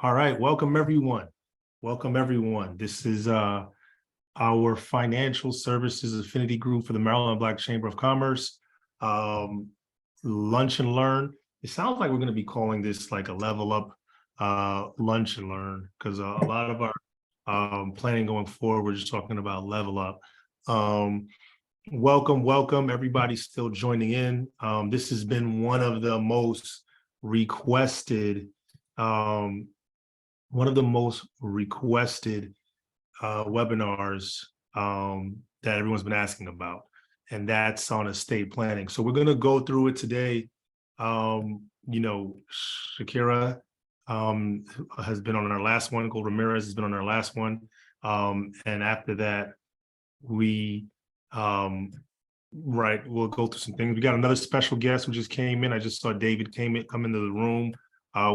All right, welcome everyone. Welcome everyone. This is our financial services affinity group for the Maryland Black Chamber of Commerce. Lunch and learn. It sounds like we're going to be calling this like a level up lunch and learn, because a lot of our planning going forward, we're just talking about level up. Welcome everybody still joining in. This has been one of the most requested webinars that everyone's been asking about, and that's on estate planning. So we're going to go through it today. Shakira has been on our last one. Gold-Ramirez has been on our last one. And after that, we'll go through some things. We got another special guest who just came in. I just saw David come into the room.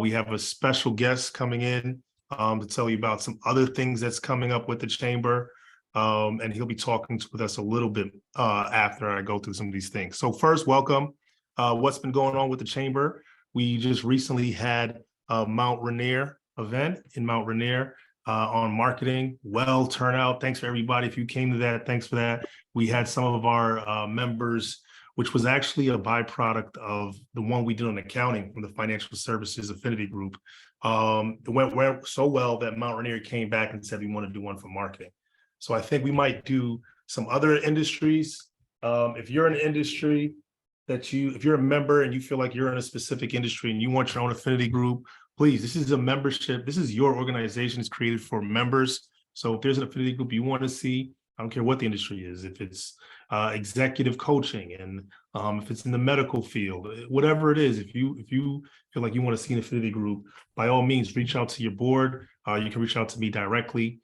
We have a special guest coming in to tell you about some other things that's coming up with the chamber. And he'll be talking with us a little bit after I go through some of these things. So first, welcome. What's been going on with the chamber? We just recently had a Mount Rainier event in Mount Rainier on marketing. Well turnout. Thanks for everybody. If you came to that, thanks for that. We had some of our members, which was actually a byproduct of the one we did on accounting from the Financial Services Affinity Group. It went so well that Mount Rainier came back and said we want to do one for marketing. So I think we might do some other industries. If you're in an industry if you're a member and you feel like you're in a specific industry and you want your own affinity group, please, this is a membership. This is your organization. It's created for members. So if there's an affinity group you want to see, I don't care what the industry is, if it's executive coaching and if it's in the medical field, whatever it is, if you feel like you want to see an affinity group, by all means, reach out to your board. You can reach out to me directly.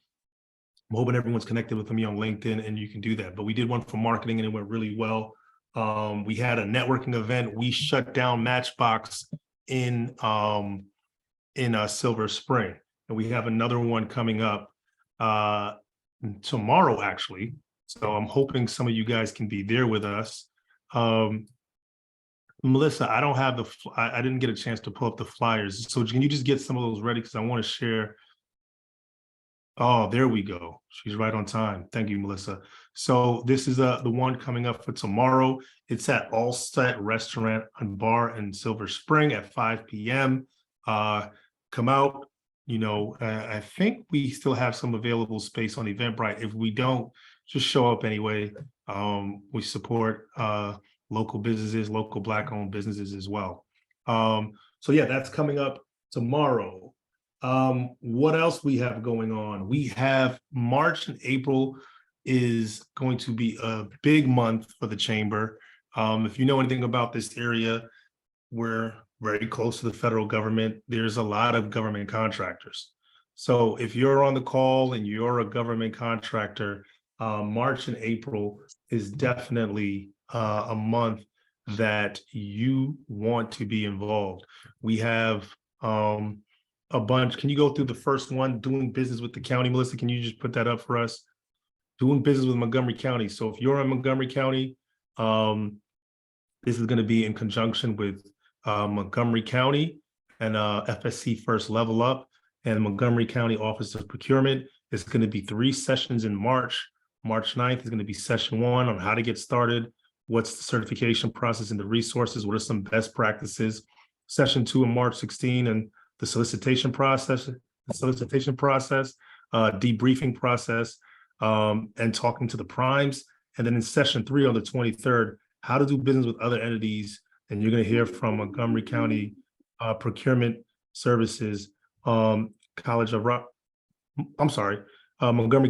I'm hoping everyone's connected with me on LinkedIn and you can do that. But we did one for marketing and it went really well. We had a networking event. We shut down Matchbox in Silver Spring, and we have another one coming up tomorrow, actually. So I'm hoping some of you guys can be there with us. Melissa, I didn't get a chance to pull up the flyers. So can you just get some of those ready? Because I want to share. Oh, there we go. She's right on time. Thank you, Melissa. So this is the one coming up for tomorrow. It's at All Set Restaurant and Bar in Silver Spring at 5 p.m. Come out. I think we still have some available space on Eventbrite. If we don't, just show up anyway. We support local businesses, local Black-owned businesses as well. So yeah, that's coming up tomorrow. What else we have going on? We have March and April is going to be a big month for the chamber. If you know anything about this area, we're very close to the federal government. There's a lot of government contractors. So if you're on the call and you're a government contractor, March and April is definitely a month that you want to be involved. We have a bunch. Can you go through the first one, doing business with the county? Melissa, can you just put that up for us? Doing business with Montgomery County. So if you're in Montgomery County, this is going to be in conjunction with Montgomery County and FSC First Level Up and Montgomery County Office of Procurement. It's going to be 3 sessions in March. March 9th is going to be session 1 on how to get started. What's the certification process and the resources? What are some best practices? Session 2 on March 16 and the solicitation process, debriefing process, and talking to the primes. And then in session 3 on the 23rd, how to do business with other entities. And you're going to hear from Montgomery County Procurement Services, Montgomery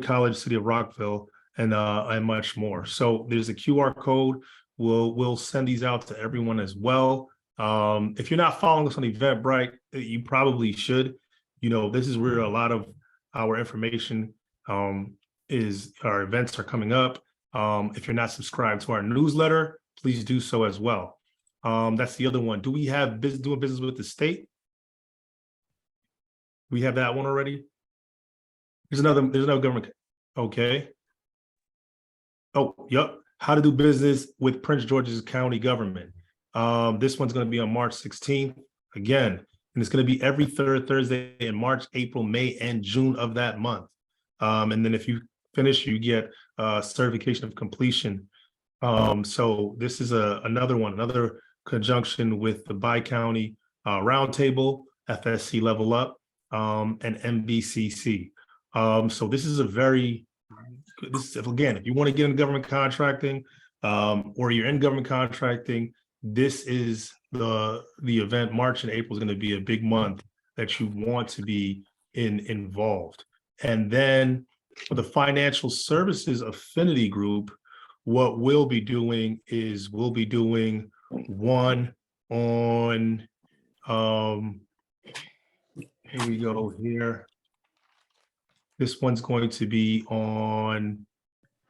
College, City of Rockville, and much more. So there's a QR code. We'll send these out to everyone as well. If you're not following us on Eventbrite, you probably should. This is where a lot of our information is. Our events are coming up. If you're not subscribed to our newsletter, please do so as well. That's the other one. Do we have doing business with the state? We have that one already. There's another government. Okay. Oh, yep. How to do business with Prince George's County government. This one's going to be on March 16th. Again, and it's going to be every third Thursday in March, April, May, and June of that month. And then if you finish, you get certification of completion. So this is another conjunction with the Bi-County Roundtable, FSC Level Up, and MBCC. So this is again, if you want to get into government contracting, or you're in government contracting, this is the event. March and April is going to be a big month that you want to be involved. And then for the Financial Services Affinity Group, what we'll be doing is we'll be doing one on, here we go here. This one's going to be on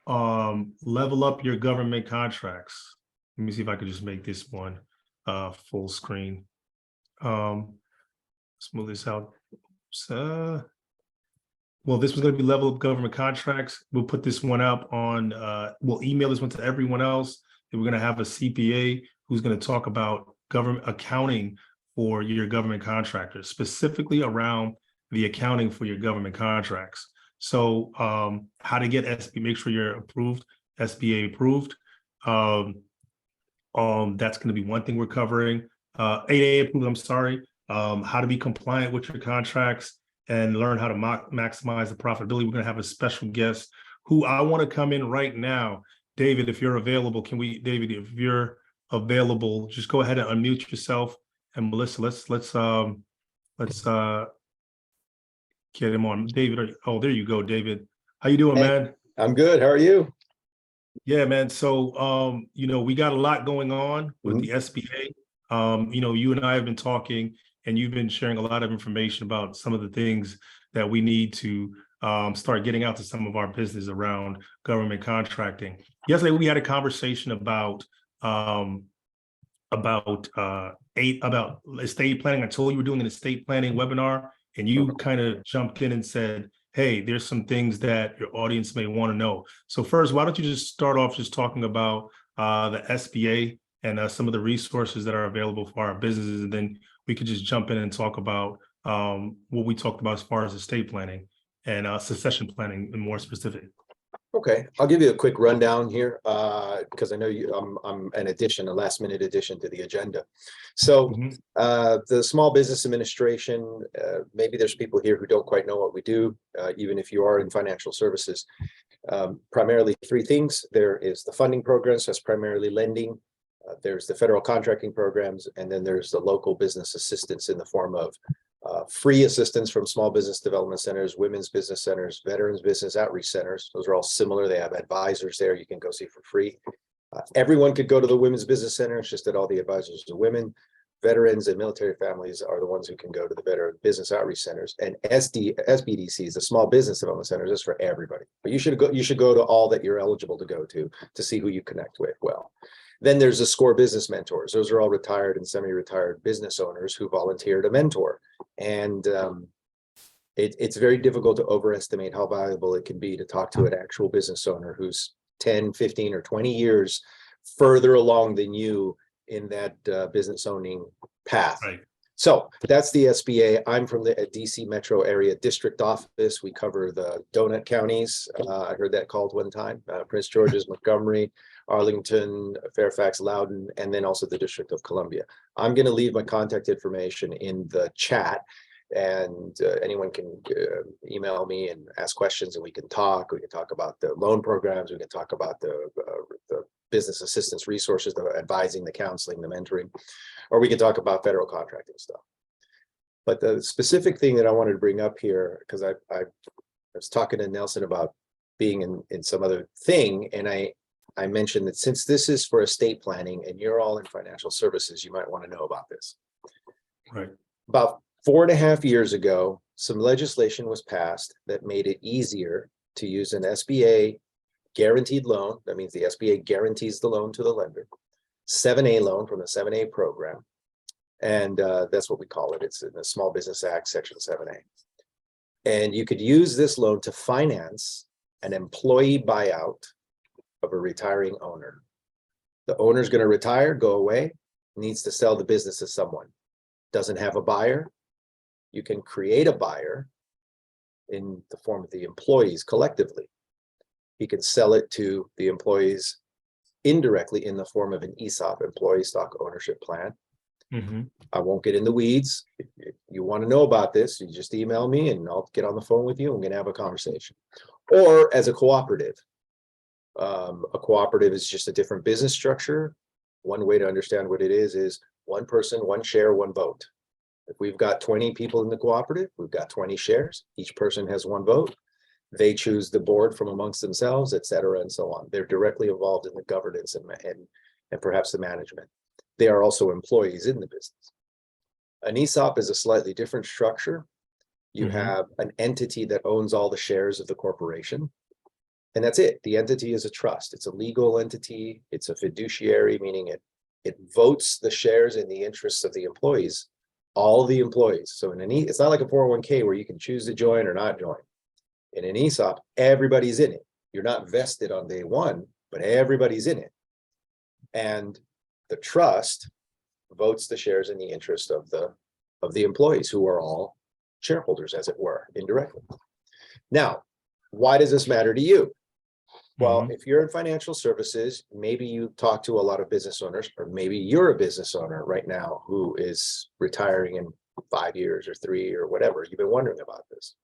level up your government contracts. Let me see if I could just make this one full screen. Let's move this out. Well, this was going to be level up government contracts. We'll put this one up on, we'll email this one to everyone else. And we're going to have a CPA who's going to talk about government accounting for your government contractors, specifically around the accounting for your government contracts. So how to get SB, make sure you're approved, SBA approved. That's going to be one thing we're covering. 8A approved, I'm sorry. How to be compliant with your contracts and learn how to maximize the profitability. We're going to have a special guest who I want to come in right now. David, if you're available, David, if you're available, just go ahead and unmute yourself. And Melissa, let's get him on. David, oh, there you go, David. How you doing, man? I'm good. How are you? Yeah, man. So, we got a lot going on with the SBA. You and I have been talking, and you've been sharing a lot of information about some of the things that we need to start getting out to some of our business around government contracting. Yesterday, we had a conversation about estate planning. I told you we're doing an estate planning webinar, and you kind of jumped in and said, hey, there's some things that your audience may want to know. So first, why don't you just start off just talking about the SBA and some of the resources that are available for our businesses, and then we could just jump in and talk about what we talked about as far as estate planning and succession planning and more specific. Okay, I'll give you a quick rundown here because I know I'm a last minute addition to the agenda. So the Small Business Administration, maybe there's people here who don't quite know what we do, even if you are in financial services. Primarily three things. There is the funding programs, so that's primarily lending. There's the federal contracting programs, and then there's the local business assistance in the form of free assistance from small business development centers, women's business centers, veterans business outreach centers. Those are all similar. They have advisors there you can go see for free. Everyone could go to the women's business center. It's just that all the advisors are women. Veterans and military families are the ones who can go to the veteran business outreach centers. And SBDCs, the small business development centers, is for everybody. But you should go to all that you're eligible to go to see who you connect with well. Then there's the SCORE business mentors. Those are all retired and semi-retired business owners who volunteer to mentor. And it's very difficult to overestimate how valuable it can be to talk to an actual business owner who's 10, 15, or 20 years further along than you in that business owning path. Right. So that's the SBA. I'm from the DC metro area district office. We cover the donut counties. I heard that called one time, Prince George's, Montgomery, Arlington, Fairfax, Loudoun, and then also the District of Columbia. I'm going to leave my contact information in the chat, and anyone can email me and ask questions, and we can talk. We can talk about the loan programs. We can talk about the business assistance resources, the advising, the counseling, the mentoring, or we can talk about federal contracting stuff. But the specific thing that I wanted to bring up here, because I was talking to Nelson about being in some other thing, and I mentioned that since this is for estate planning and you're all in financial services, you might want to know about this. Right. About 4.5 years ago, some legislation was passed that made it easier to use an SBA guaranteed loan. That means the SBA guarantees the loan to the lender. 7A loan from the 7A program. And that's what we call it. It's in the Small Business Act, Section 7A. And you could use this loan to finance an employee buyout of a retiring owner. The owner's going to retire, go away, needs to sell the business to someone. doesn't have a buyer, you can create a buyer in the form of the employees collectively. He can sell it to the employees indirectly in the form of an ESOP, employee stock ownership plan. I won't get in the weeds. If you want to know about this, you just email me and I'll get on the phone with you and we're going to have a conversation. Or as a cooperative. A cooperative is just a different business structure. One way to understand what it is one person, one share, one vote. If we've got 20 people in the cooperative, we've got 20 shares. Each person has one vote. They choose the board from amongst themselves, et cetera, and so on. They're directly involved in the governance and perhaps the management. They are also employees in the business. An ESOP is a slightly different structure. You have an entity that owns all the shares of the corporation. And that's it. The entity is a trust. It's a legal entity. It's a fiduciary, meaning it votes the shares in the interests of the employees, all the employees. So it's not like a 401k where you can choose to join or not join. In an ESOP, everybody's in it. You're not vested on day one, but everybody's in it. And the trust votes the shares in the interest of the employees, who are all shareholders, as it were, indirectly. Now, why does this matter to you? Well, if you're in financial services, maybe you talk to a lot of business owners, or maybe you're a business owner right now who is retiring in 5 years or 3 or whatever. You've been wondering about this.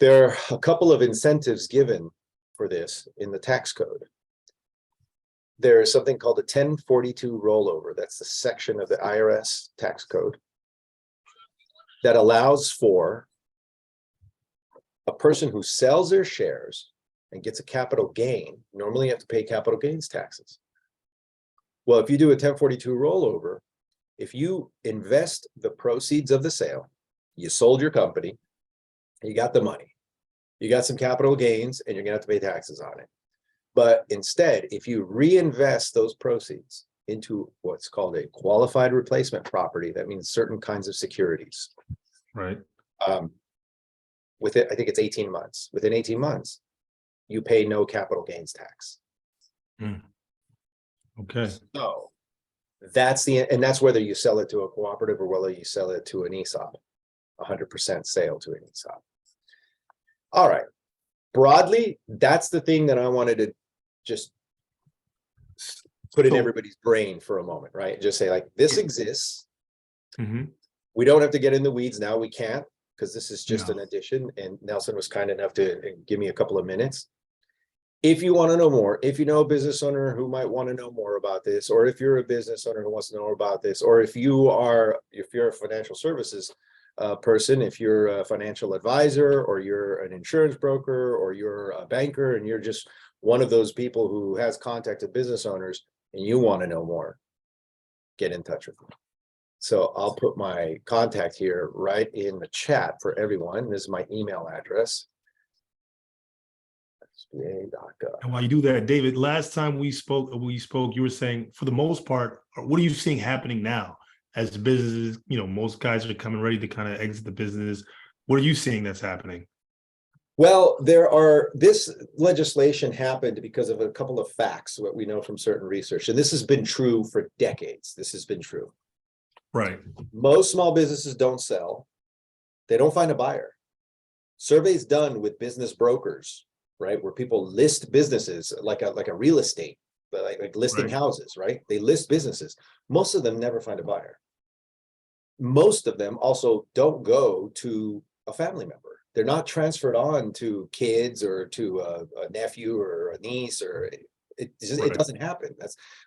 There are a couple of incentives given for this in the tax code. There is something called a 1042 rollover. That's the section of the IRS tax code that allows for a person who sells their shares and gets a capital gain. Normally you have to pay capital gains taxes. Well, if you do a 1042 rollover, if you invest the proceeds of the sale, you sold your company, you got the money, you got some capital gains, and you're gonna have to pay taxes on it. But instead, if you reinvest those proceeds into what's called a qualified replacement property, that means certain kinds of securities. Right. With it, I think it's 18 months. Within 18 months, you pay no capital gains tax. Okay. So that's whether you sell it to a cooperative or whether you sell it to an ESOP, 100% sale to an ESOP. All right. Broadly, that's the thing that I wanted to just put in everybody's brain for a moment, right? Just say, like, this exists. We don't have to get in the weeds now. We can't, because this is just an addition. And Nelson was kind enough to give me a couple of minutes. If you want to know more, if you know a business owner who might want to know more about this, or if you're a business owner who wants to know more about this, or if you're a financial services person, if you're a financial advisor, or you're an insurance broker, or you're a banker, and you're just one of those people who has contact with business owners and you want to know more, get in touch with me. So I'll put my contact here right in the chat for everyone. This is my email address. And while you do that, David, last time we spoke, you were saying, for the most part, what are you seeing happening now as businesses, most guys are coming ready to kind of exit the business. What are you seeing that's happening? Well, this legislation happened because of a couple of facts, what we know from certain research. And this has been true for decades. This has been true. Right. Most small businesses don't sell. They don't find a buyer. Surveys done with business brokers, right, where people list businesses like a real estate, but like listing houses, right? They list businesses. Most of them never find a buyer. Most of them also don't go to a family member. They're not transferred on to kids or to a nephew or a niece, or it doesn't happen.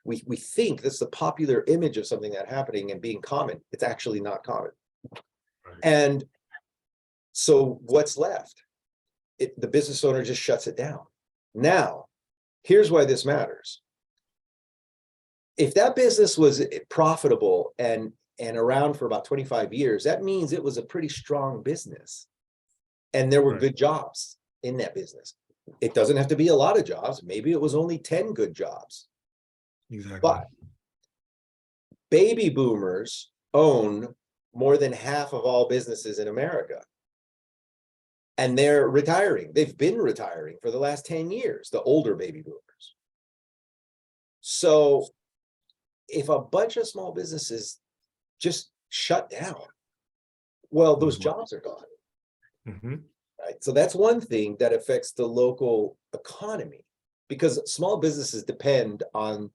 We think that's the popular image of something that happening and being common. It's actually not common. Right. And so what's left? The business owner just shuts it down. Now, here's why this matters. If that business was profitable and around for about 25 years, that means it was a pretty strong business. And there were good jobs in that business. It doesn't have to be a lot of jobs. Maybe it was only 10 good jobs. Exactly. But baby boomers own more than half of all businesses in America. And they're retiring. They've been retiring for the last 10 years, the older baby boomers. So if a bunch of small businesses just shut down, well, those jobs are gone. Right? So that's one thing that affects the local economy, because small businesses depend on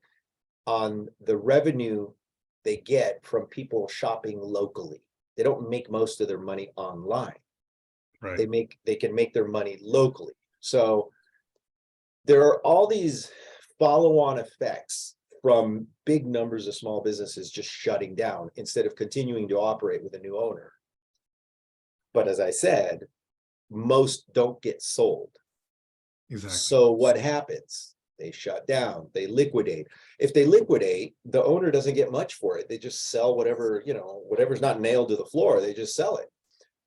the revenue they get from people shopping locally. They don't make most of their money online. Right. They can make their money locally. So there are all these follow-on effects from big numbers of small businesses just shutting down instead of continuing to operate with a new owner. But as I said, most don't get sold. Exactly. So what happens? They shut down, they liquidate. If they liquidate, the owner doesn't get much for it. They just sell whatever, whatever's not nailed to the floor, they just sell it.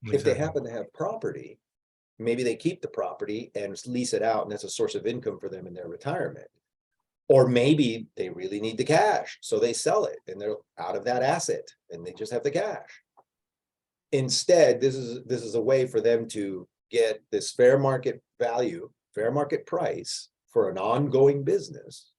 Exactly. If they happen to have property, maybe they keep the property and lease it out, and that's a source of income for them in their retirement. Or maybe they really need the cash, so they sell it and they're out of that asset and they just have the cash. Instead, this is a way for them to get this fair market value, fair market price for an ongoing business.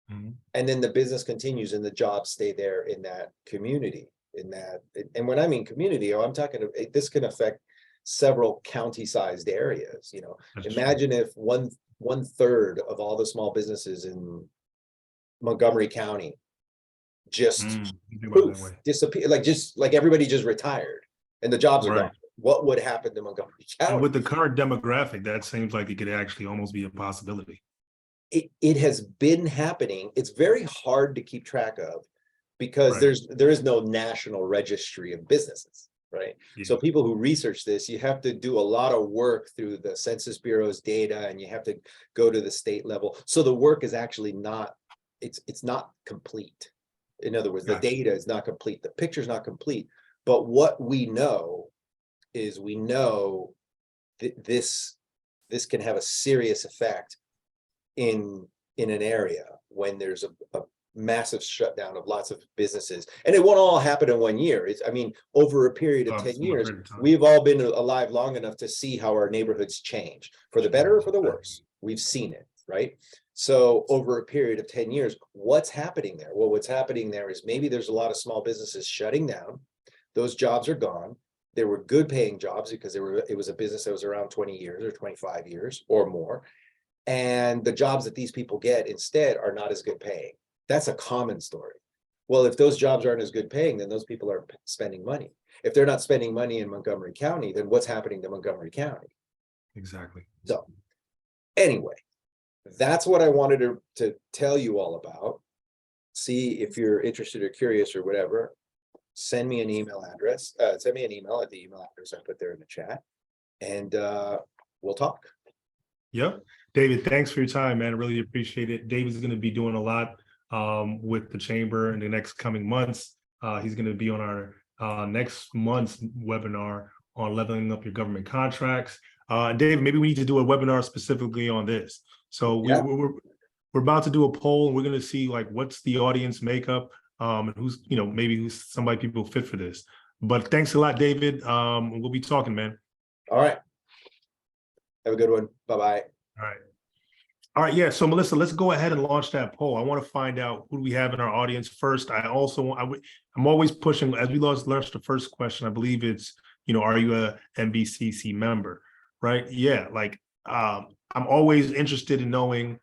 And then the business continues and the jobs stay there in that community, and when I mean community, I'm talking, this can affect several county-sized areas. Imagine if one third of all the small businesses in Montgomery County just poof, disappear, like everybody just retired and the jobs are gone. What would happen to Montgomery County? And with the current demographic, that seems like it could actually almost be a possibility. It has been happening. It's very hard to keep track of because there is no national registry of businesses, right? So people who research this, you have to do a lot of work through the Census Bureau's data, and you have to go to the state level. So the work is actually not, it's not complete. In other words, the data is not complete, the picture's not complete. But what we know is that this can have a serious effect in an area when there's a massive shutdown of lots of businesses. And it won't all happen in 1 year. Over a period of 10 years, we've all been alive long enough to see how our neighborhoods change, for the better or for the worse. We've seen it, right? So over a period of 10 years, what's happening there? Well, what's happening there is maybe there's a lot of small businesses shutting down. Those jobs are gone. They were good paying jobs because it was a business that was around 20 years or 25 years or more. And the jobs that these people get instead are not as good paying. That's a common story. Well, if those jobs aren't as good paying, then those people are spending money. If they're not spending money in Montgomery County, then what's happening to Montgomery County? Exactly. So anyway, that's what I wanted to tell you all about. See if you're interested or curious or whatever. Send me an email address. Send me an email at the email address I put there in the chat, and we'll talk. Yep. David, thanks for your time, man. I really appreciate it. David's going to be doing a lot with the chamber in the next coming months. He's going to be on our next month's webinar on leveling up your government contracts. David, maybe we need to do a webinar specifically on this. So we're about to do a poll, and we're going to see like what's the audience makeup, and who's, maybe who's somebody people fit for this. But thanks a lot, David. We'll be talking, man. All right. Have a good one. Bye-bye. All right. Yeah. So Melissa, let's go ahead and launch that poll. I want to find out who we have in our audience first. I'm always pushing, as we launch the first question, I believe it's, are you a NBCC member? Right. Yeah. Like, I'm always interested in knowing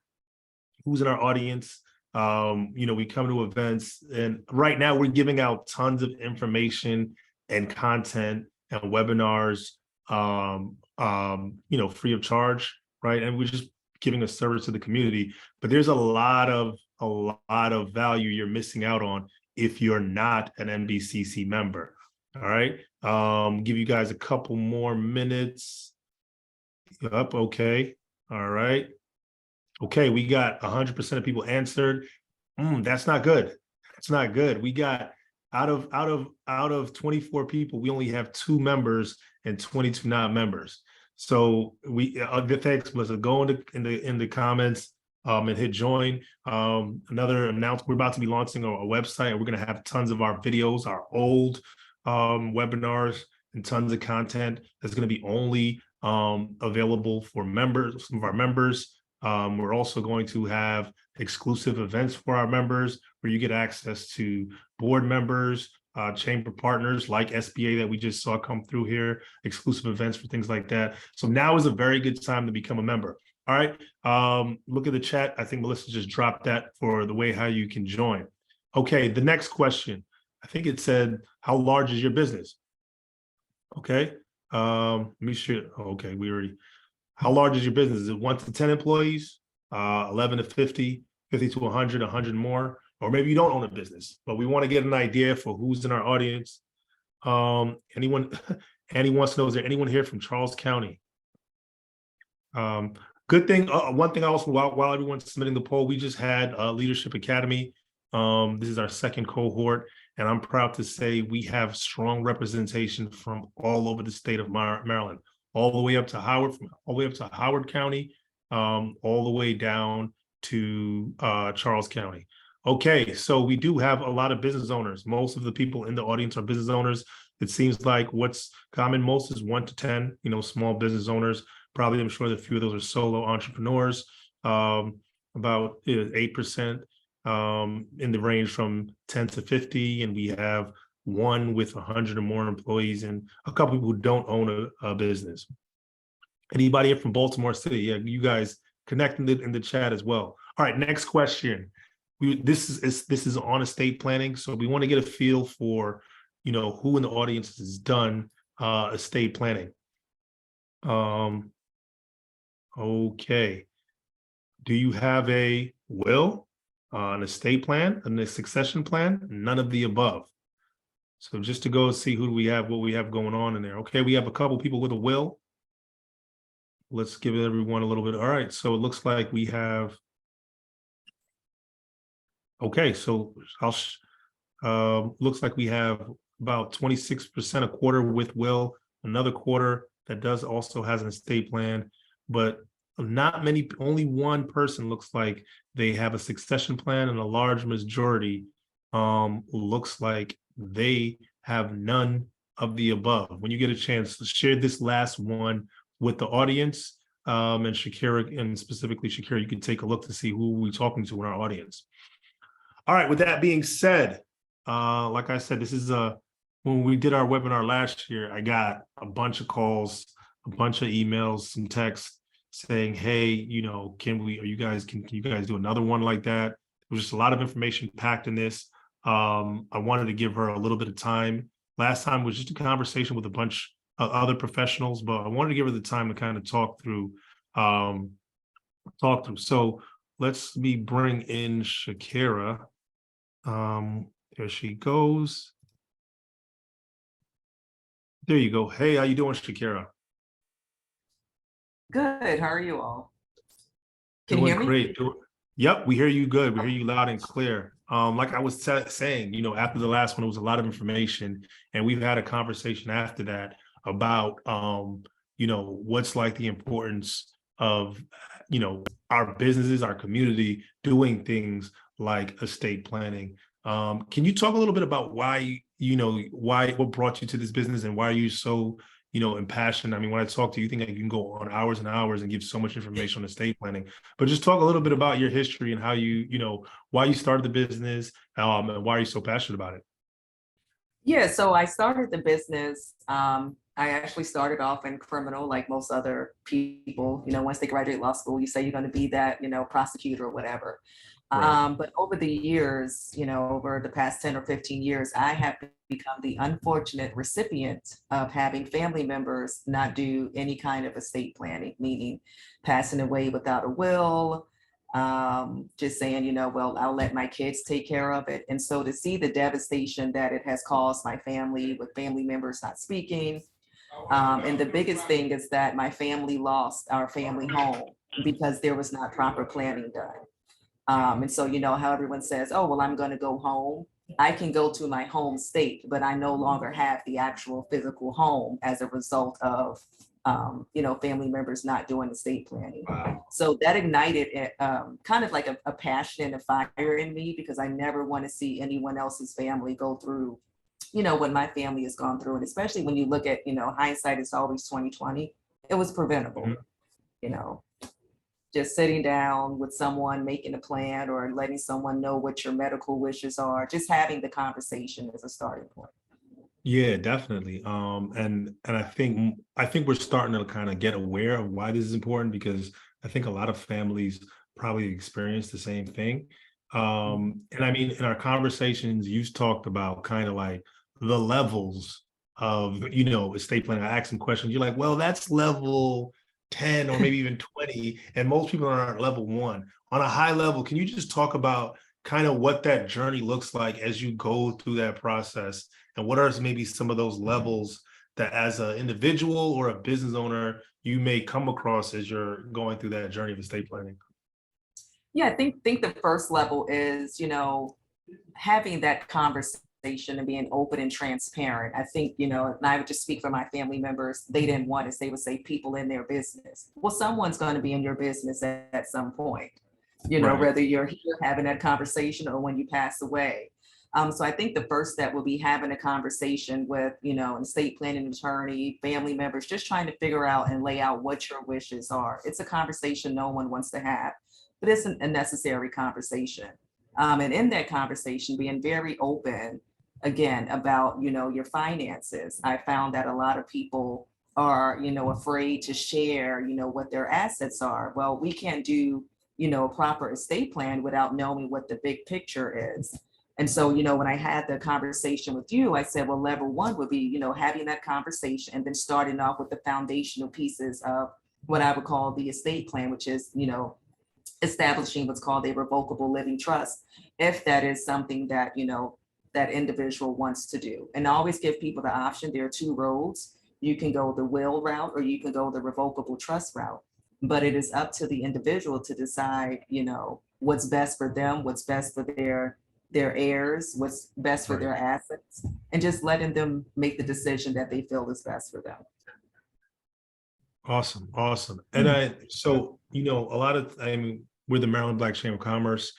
who's in our audience. We come to events, and right now we're giving out tons of information and content and webinars, free of charge, right? And we're just giving a service to the community. But there's a lot of value you're missing out on if you're not an NBCC member. All right. Give you guys a couple more minutes. Up. Okay. All right. Okay, we got 100% of people answered. That's not good. That's not good. We got out of 24 people, we only have 2 members and 22 non-members. So thanks, Melissa. Go in the comments and hit join. Another announcement: we're about to be launching a website, and we're going to have tons of our videos, our old webinars, and tons of content that's going to be only available for members, some of our members. We're also going to have exclusive events for our members where you get access to board members, chamber partners like SBA that we just saw come through here, exclusive events for things like that. So now is a very good time to become a member. All right, look at the chat. I think Melissa just dropped that for the way how you can join. Okay, the next question. I think it said, how large is your business? Okay, let me share. Okay, we already, how large is your business? Is it 1 to 10 employees, 11 to 50, 50 to 100, 100 more? Or maybe you don't own a business, but we want to get an idea for who's in our audience. Anyone, Annie wants to know, is there anyone here from Charles County? Good thing, one thing also, while everyone's submitting the poll, we just had Leadership Academy. This is our second cohort, and I'm proud to say we have strong representation from all over the state of Maryland, all the way up to Howard, all the way up to Howard County, all the way down to Charles County. Okay, so we do have a lot of business owners. Most of the people in the audience are business owners. It seems like what's common most is 1 to 10, small business owners. Probably, I'm sure that a few of those are solo entrepreneurs, about 8%, in the range from 10 to 50. And we have one with 100 or more employees and a couple people who don't own a business. Anybody here from Baltimore City? Yeah, you guys connecting in the chat as well. All right, next question. This is on estate planning, so we want to get a feel for, who in the audience has done estate planning. Okay. Do you have a will, an estate plan, and a succession plan? None of the above. So just to go see who do we have, what we have going on in there. Okay, we have a couple people with a will. Let's give everyone a little bit. All right, so it looks like we have. Okay, so looks like we have about 26%, a quarter with will, another quarter that does also has an estate plan, but not many, only one person looks like they have a succession plan, and a large majority looks like they have none of the above. When you get a chance to share this last one with the audience, and Shakira, and specifically Shakira, you can take a look to see who we're talking to in our audience. All right, with that being said, like I said, this is when we did our webinar last year, I got a bunch of calls, a bunch of emails, some texts saying, hey, can you guys do another one like that? There was just a lot of information packed in this. I wanted to give her a little bit of time. Last time was just a conversation with a bunch of other professionals, but I wanted to give her the time to kind of talk through. So let's bring in Shakira. There she goes. There you go. Hey, how you doing, Shakira? Good. How are you all? Can you hear me? Great. Yep, we hear you good. We hear you loud and clear. Like I was saying, after the last one, it was a lot of information, and we've had a conversation after that about, what's like the importance of, our businesses, our community doing things like estate planning. Can you talk a little bit about why, what brought you to this business and why are you so, impassioned? I mean, when I talk to you, you think I can go on hours and hours and give so much information on estate planning, but just talk a little bit about your history and how you, why you started the business, and why are you so passionate about it? Yeah, so I started the business. I actually started off in criminal, like most other people. Once they graduate law school, you say you're going to be that, prosecutor or whatever. Right. But over the years, over the past 10 or 15 years, I have become the unfortunate recipient of having family members not do any kind of estate planning, meaning passing away without a will, just saying, well, I'll let my kids take care of it. And so to see the devastation that it has caused my family with family members not speaking. And the biggest thing is that my family lost our family home because there was not proper planning done. And so, how everyone says, oh, well, I'm going to go home. I can go to my home state, but I no longer have the actual physical home as a result of, family members not doing estate planning. Wow. So that ignited kind of like a passion and a fire in me, because I never want to see anyone else's family go through, what my family has gone through. And especially when you look at, hindsight is always 20/20. It was preventable, Mm-hmm. just sitting down with someone, making a plan, or letting someone know what your medical wishes are, just having the conversation as a starting point. Yeah, definitely. And I think we're starting to kind of get aware of why this is important, because I think a lot of families probably experience the same thing. And I mean, in our conversations, you've talked about kind of like the levels of, estate planning. I asked some questions. You're like, well, that's level 10 or maybe even 20, and most people are at level 1. On a high level, can you just talk about kind of what that journey looks like as you go through that process? And what are maybe some of those levels that as an individual or a business owner, you may come across as you're going through that journey of estate planning? Yeah, I think the first level is, having that conversation and being open and transparent. I think, and I would just speak for my family members, they didn't want us, they would say people in their business. Well, someone's going to be in your business at some point, Right. whether you're here having that conversation or when you pass away. So I think the first step will be having a conversation with, an estate planning attorney, family members, just trying to figure out and lay out what your wishes are. It's a conversation no one wants to have, but it's a necessary conversation. And in that conversation, being very open, again, about, your finances. I found that a lot of people are, afraid to share, what their assets are. Well, we can't do, a proper estate plan without knowing what the big picture is. And so, when I had the conversation with you, I said, well, level 1 would be, having that conversation and then starting off with the foundational pieces of what I would call the estate plan, which is, establishing what's called a revocable living trust, if that is something that, that individual wants to do. And I always give people the option. There are 2 roads. You can go the will route or you can go the revocable trust route. But it is up to the individual to decide, what's best for them, what's best for their heirs, what's best for Right. their assets, and just letting them make the decision that they feel is best for them. Awesome, awesome. And a lot of, I mean, we're the Maryland Black Chamber of Commerce.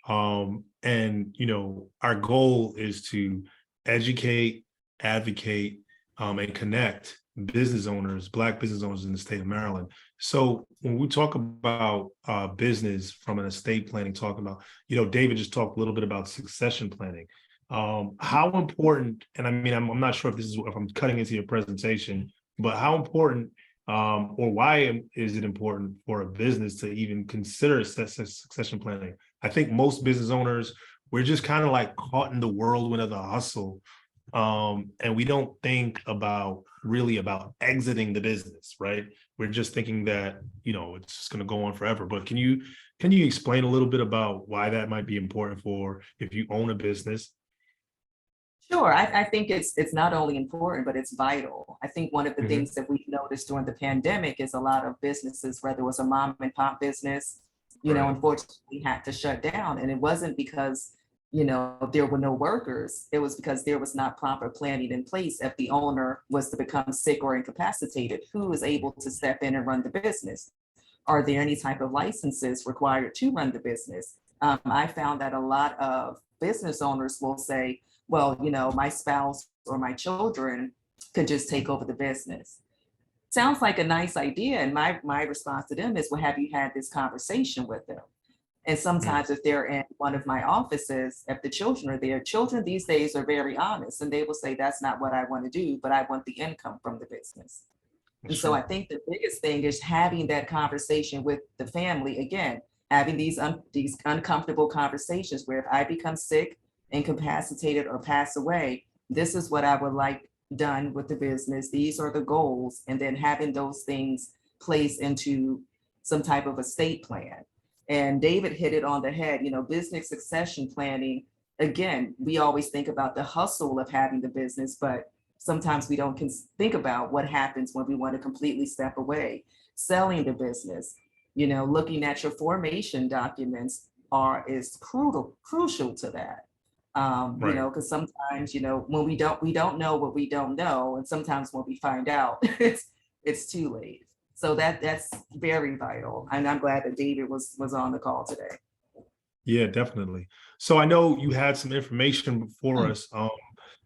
And our goal is to educate, advocate, and connect business owners, Black business owners in the state of Maryland. So when we talk about business from an estate planning, talking about, David just talked a little bit about succession planning. How important, and I mean, I'm not sure if I'm cutting into your presentation, but how important or why is it important for a business to even consider succession planning? I think most business owners, we're just kind of like caught in the whirlwind of the hustle. And we don't think really about exiting the business, right? We're just thinking that, it's just going to go on forever. But can you explain a little bit about why that might be important for if you own a business? Sure, I think it's not only important, but it's vital. I think one of the Mhm. things that we've noticed during the pandemic is a lot of businesses, whether it was a mom and pop business, Right. unfortunately had to shut down. And it wasn't because, there were no workers. It was because there was not proper planning in place. If the owner was to become sick or incapacitated, who is able to step in and run the business? Are there any type of licenses required to run the business? I found that a lot of business owners will say, well, my spouse or my children could just take over the business. Sounds like a nice idea. And my response to them is, well, have you had this conversation with them? And sometimes if they're in one of my offices, if the children are there, children these days are very honest and they will say, that's not what I want to do, but I want the income from the business. And so I think the biggest thing is having that conversation with the family, again, having these uncomfortable conversations where if I become sick, incapacitated, or pass away, this is what I would like done with the business. These are the goals. And then having those things placed into some type of estate plan. And David hit it on the head, business succession planning. Again, we always think about the hustle of having the business, but sometimes we don't think about what happens when we want to completely step away. Selling the business, looking at your formation documents is crucial to that. Right. Because sometimes, when we don't know what we don't know, and sometimes when we find out, it's too late. So that's very vital, and I'm glad that David was on the call today. Yeah, definitely. So I know you had some information for us.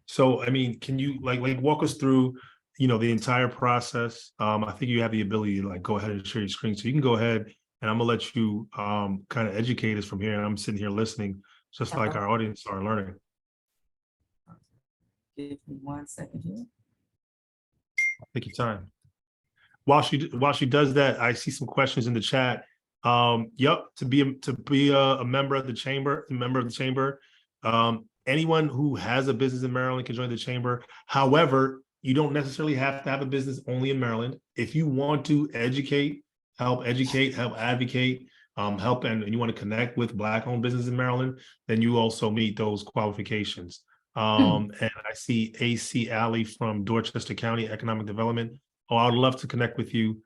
So I mean, can you like walk us through, the entire process? I think you have the ability to like go ahead and share your screen. So you can go ahead and I'm gonna let you kind of educate us from here. And I'm sitting here listening, just like our audience are learning. Give me 1 second here. Take your time. While she does that, I see some questions in the chat. Yep, to be a member of the chamber, anyone who has a business in Maryland can join the chamber. However, you don't necessarily have to have a business only in Maryland. If you want to help advocate, help, and you want to connect with Black-owned business in Maryland, then you also meet those qualifications. And I see AC Alley from Dorchester County Economic Development. Oh, I would love to connect with you.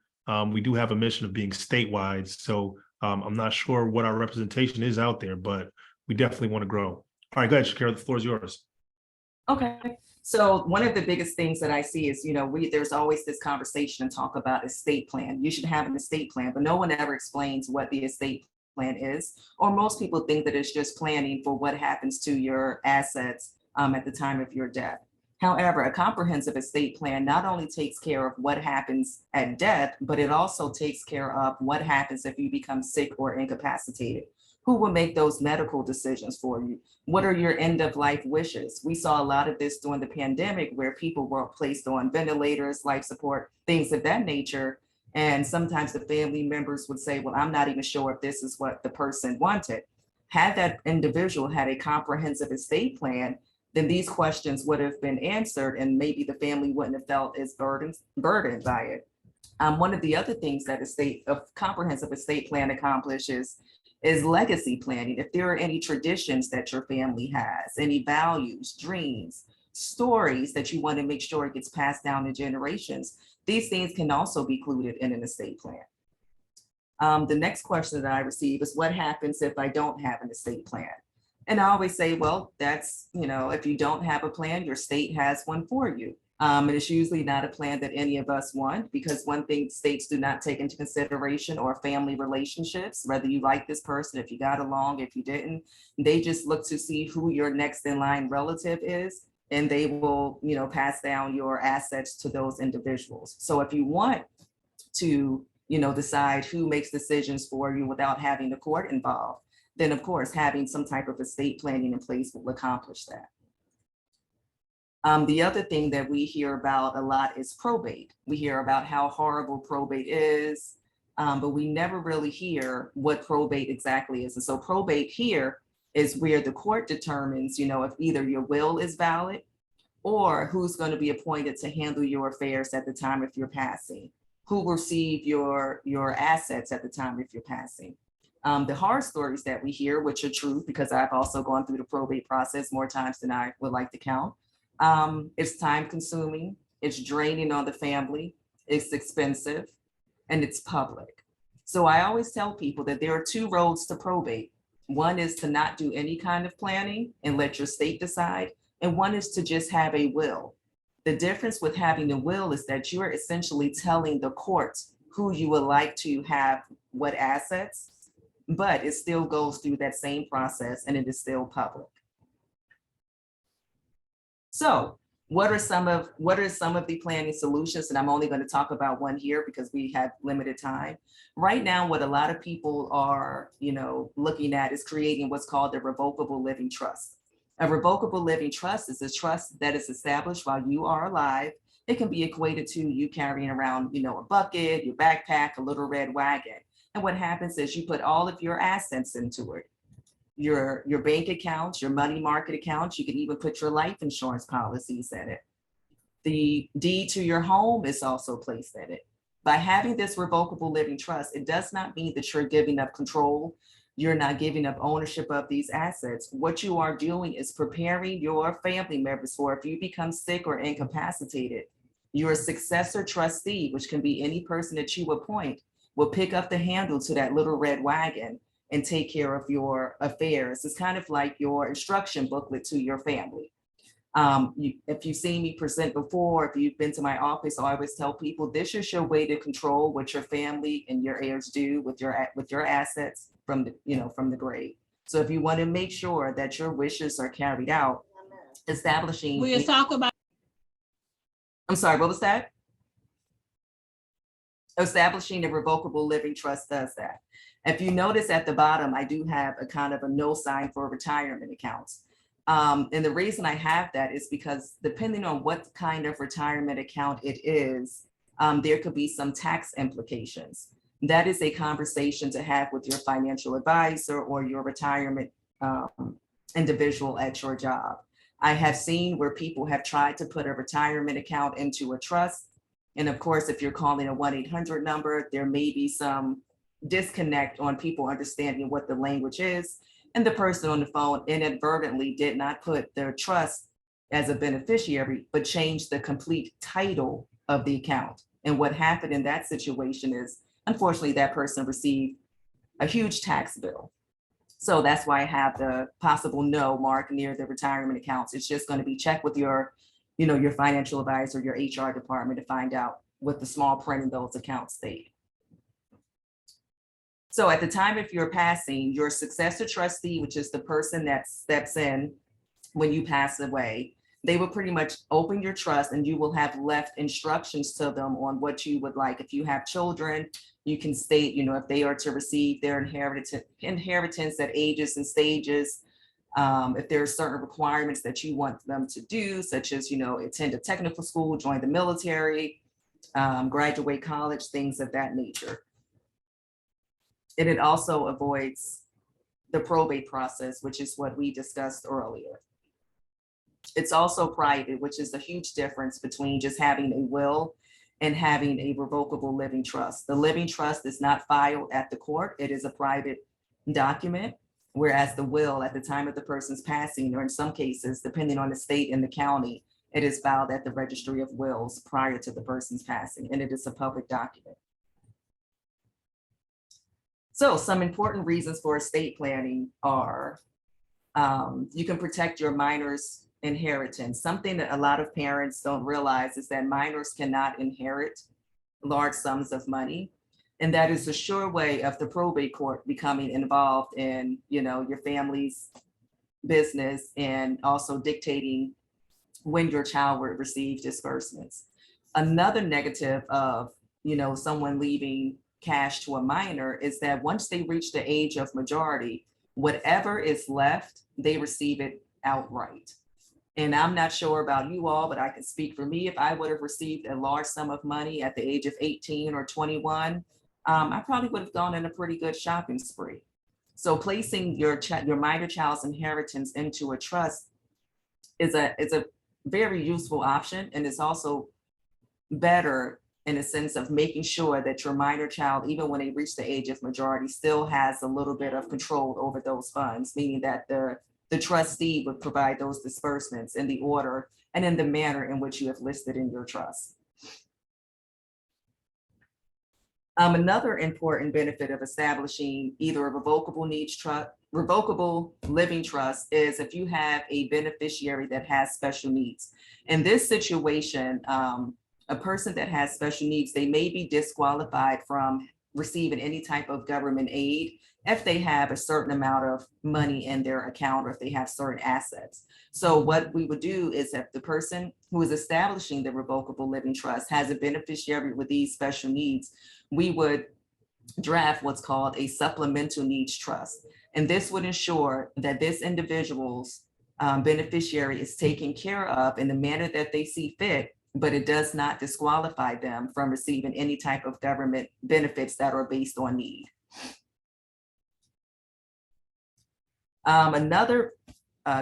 We do have a mission of being statewide, so I'm not sure what our representation is out there, but we definitely want to grow. All right, go ahead, Shakira, the floor is yours. Okay. So one of the biggest things that I see is, there's always this conversation and talk about estate plan. You should have an estate plan, but no one ever explains what the estate plan is, or most people think that it's just planning for what happens to your assets at the time of your death. However, a comprehensive estate plan not only takes care of what happens at death, but it also takes care of what happens if you become sick or incapacitated. Who will make those medical decisions for you? What are your end of life wishes? We saw a lot of this during the pandemic where people were placed on ventilators, life support, things of that nature. And sometimes the family members would say, well, I'm not even sure if this is what the person wanted. Had that individual had a comprehensive estate plan, then these questions would have been answered and maybe the family wouldn't have felt as burdened by it. One of the other things that a comprehensive estate plan accomplishes is legacy planning. If there are any traditions that your family has, any values, dreams, stories that you want to make sure it gets passed down to generations, these things can also be included in an estate plan. The next question that I receive is what happens if I don't have an estate plan? And I always say, well, that's, if you don't have a plan, your state has one for you. And it's usually not a plan that any of us want, because one thing states do not take into consideration are family relationships, whether you like this person, if you got along, if you didn't. They just look to see who your next in line relative is, and they will, pass down your assets to those individuals. So if you want to, decide who makes decisions for you without having the court involved, then of course, having some type of estate planning in place will accomplish that. The other thing that we hear about a lot is probate. We hear about how horrible probate is, but we never really hear what probate exactly is. And so probate here is where the court determines, if either your will is valid or who's going to be appointed to handle your affairs at the time of your passing, who will receive your assets at the time of your passing. The horror stories that we hear, which are true, because I've also gone through the probate process more times than I would like to count. It's time consuming, it's draining on the family, it's expensive, and it's public. So I always tell people that there are two roads to probate. One is to not do any kind of planning and let your state decide, and one is to just have a will. The difference with having a will is that you're essentially telling the courts who you would like to have what assets, but it still goes through that same process and it is still public. So what are some of the planning solutions? And I'm only going to talk about one here because we have limited time. Right now, what a lot of people are, looking at is creating what's called a revocable living trust. A revocable living trust is a trust that is established while you are alive. It can be equated to you carrying around, a bucket, your backpack, a little red wagon. And what happens is you put all of your assets into it. Your bank accounts, your money market accounts, you can even put your life insurance policies in it. The deed to your home is also placed in it. By having this revocable living trust, it does not mean that you're giving up control. You're not giving up ownership of these assets. What you are doing is preparing your family members for if you become sick or incapacitated, your successor trustee, which can be any person that you appoint, will pick up the handle to that little red wagon and take care of your affairs. It's kind of like your instruction booklet to your family. If you've seen me present before, if you've been to my office, I always tell people this is your way to control what your family and your heirs do with your assets from the grave. So if you want to make sure that your wishes are carried out, establishing. We'll talk about. I'm sorry, what was that? Establishing a revocable living trust does that. If you notice at the bottom, I do have a kind of a no sign for retirement accounts. And the reason I have that is because depending on what kind of retirement account it is, there could be some tax implications. That is a conversation to have with your financial advisor or your retirement individual at your job. I have seen where people have tried to put a retirement account into a trust. And of course, if you're calling a 1-800 number, there may be some disconnect on people understanding what the language is. And the person on the phone inadvertently did not put their trust as a beneficiary, but changed the complete title of the account. And what happened in that situation is, unfortunately, that person received a huge tax bill. So that's why I have the possible no mark near the retirement accounts. It's just going to be checked with your, your financial advisor, your HR department to find out what the small print in those accounts state. So at the time of your passing, your successor trustee, which is the person that steps in when you pass away, they will pretty much open your trust and you will have left instructions to them on what you would like. If you have children, you can state, if they are to receive their inheritance at ages and stages. If there are certain requirements that you want them to do, such as, attend a technical school, join the military, graduate college, things of that nature. And it also avoids the probate process, which is what we discussed earlier. It's also private, which is a huge difference between just having a will and having a revocable living trust. The living trust is not filed at the court. It is a private document, whereas the will at the time of the person's passing, or in some cases, depending on the state and the county, it is filed at the registry of wills prior to the person's passing, and it is a public document. So some important reasons for estate planning are you can protect your minor's inheritance. Something that a lot of parents don't realize is that minors cannot inherit large sums of money. And that is a sure way of the probate court becoming involved in, your family's business and also dictating when your child would receive disbursements. Another negative of, someone leaving cash to a minor is that once they reach the age of majority, whatever is left, they receive it outright. And I'm not sure about you all, but I can speak for me. If I would have received a large sum of money at the age of 18 or 21, I probably would have gone on a pretty good shopping spree. So placing your minor child's inheritance into a trust is a very useful option, and it's also better in a sense of making sure that your minor child, even when they reach the age of majority, still has a little bit of control over those funds, meaning that the trustee would provide those disbursements in the order and in the manner in which you have listed in your trust. Another important benefit of establishing either a revocable living trust is if you have a beneficiary that has special needs. In this situation, a person that has special needs, they may be disqualified from receiving any type of government aid if they have a certain amount of money in their account or if they have certain assets. So what we would do is if the person who is establishing the revocable living trust has a beneficiary with these special needs, we would draft what's called a supplemental needs trust. And this would ensure that this individual's beneficiary is taken care of in the manner that they see fit, but it does not disqualify them from receiving any type of government benefits that are based on need. Another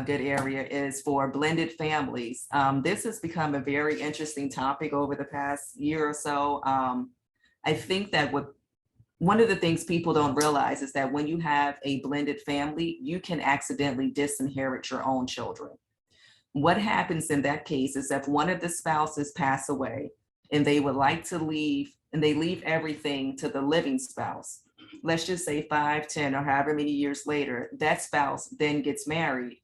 good area is for blended families. This has become a very interesting topic over the past year or so. I think that one of the things people don't realize is that when you have a blended family, you can accidentally disinherit your own children. What happens in that case is if one of the spouses pass away and they would like to leave, and they leave everything to the living spouse, let's just say 5, 10, or however many years later, that spouse then gets married,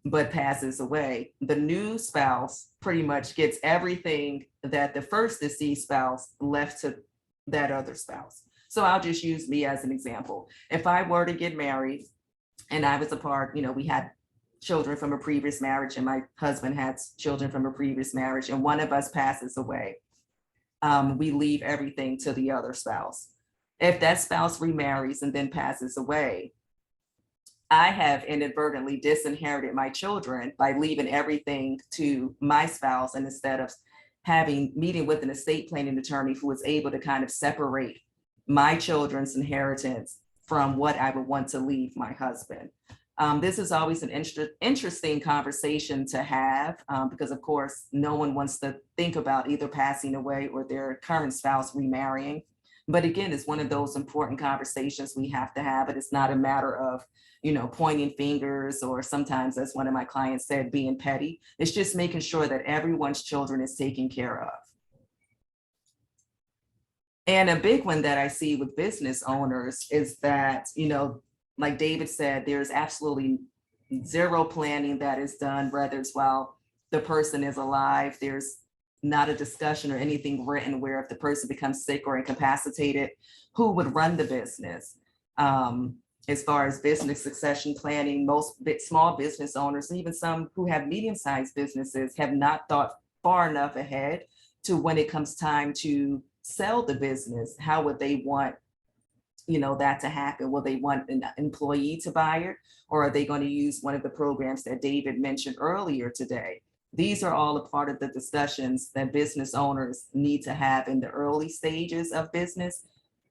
but passes away. The new spouse pretty much gets everything that the first deceased spouse left to that other spouse. So I'll just use me as an example. If I were to get married and I was a part, we had children from a previous marriage and my husband had children from a previous marriage and one of us passes away, we leave everything to the other spouse. If that spouse remarries and then passes away, I have inadvertently disinherited my children by leaving everything to my spouse, and instead of meeting with an estate planning attorney who was able to kind of separate my children's inheritance from what I would want to leave my husband. This is always an interesting conversation to have, because of course, no one wants to think about either passing away or their current spouse remarrying. But again, it's one of those important conversations we have to have. But it's not a matter of, pointing fingers, or sometimes, as one of my clients said, being petty. It's just making sure that everyone's children is taken care of. And a big one that I see with business owners is that, like David said, there's absolutely zero planning that is done, whether it's while the person is alive. There's not a discussion or anything written where if the person becomes sick or incapacitated, who would run the business. As far as business succession planning, most small business owners, and even some who have medium-sized businesses, have not thought far enough ahead to when it comes time to sell the business. How would they want that to happen? Will they want an employee to buy it, or are they going to use one of the programs that David mentioned earlier today? These are all a part of the discussions that business owners need to have in the early stages of business,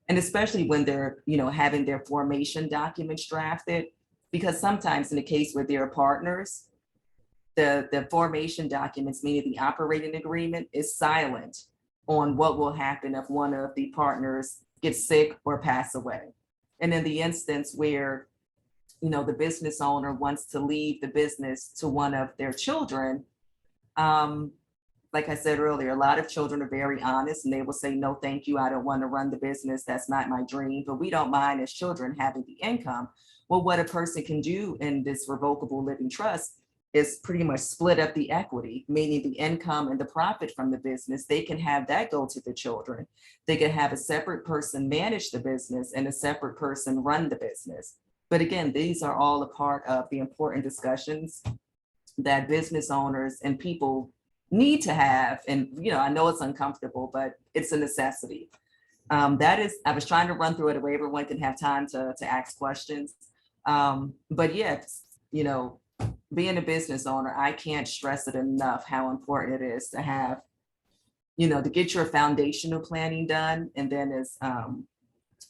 and especially when they're having their formation documents drafted, because sometimes in the case where they're partners, the formation documents, meaning the operating agreement, is silent on what will happen if one of the partners gets sick or pass away. And in the instance where, the business owner wants to leave the business to one of their children, like I said earlier, a lot of children are very honest and they will say, no, thank you, I don't want to run the business. That's not my dream. But we don't mind as children having the income. Well, what a person can do in this revocable living trust is pretty much split up the equity, meaning the income and the profit from the business. They can have that go to the children. They can have a separate person manage the business and a separate person run the business. But again, these are all a part of the important discussions that business owners and people need to have. And, I know it's uncomfortable, but it's a necessity. I was trying to run through it a way everyone can have time to ask questions. But yes, being a business owner, I can't stress it enough how important it is to have, to get your foundational planning done. And then as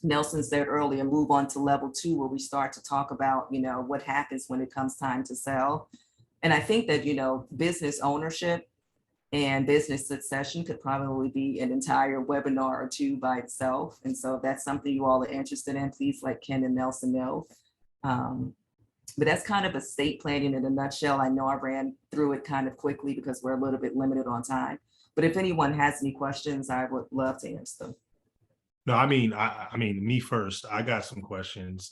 Nelson said earlier, move on to level 2, where we start to talk about, what happens when it comes time to sell. And I think that, business ownership and business succession could probably be an entire webinar or 2 by itself. And so if that's something you all are interested in, please let Ken and Nelson know. But that's kind of estate planning in a nutshell. I know I ran through it kind of quickly because we're a little bit limited on time. But if anyone has any questions, I would love to answer them. No, I mean, me first. I got some questions.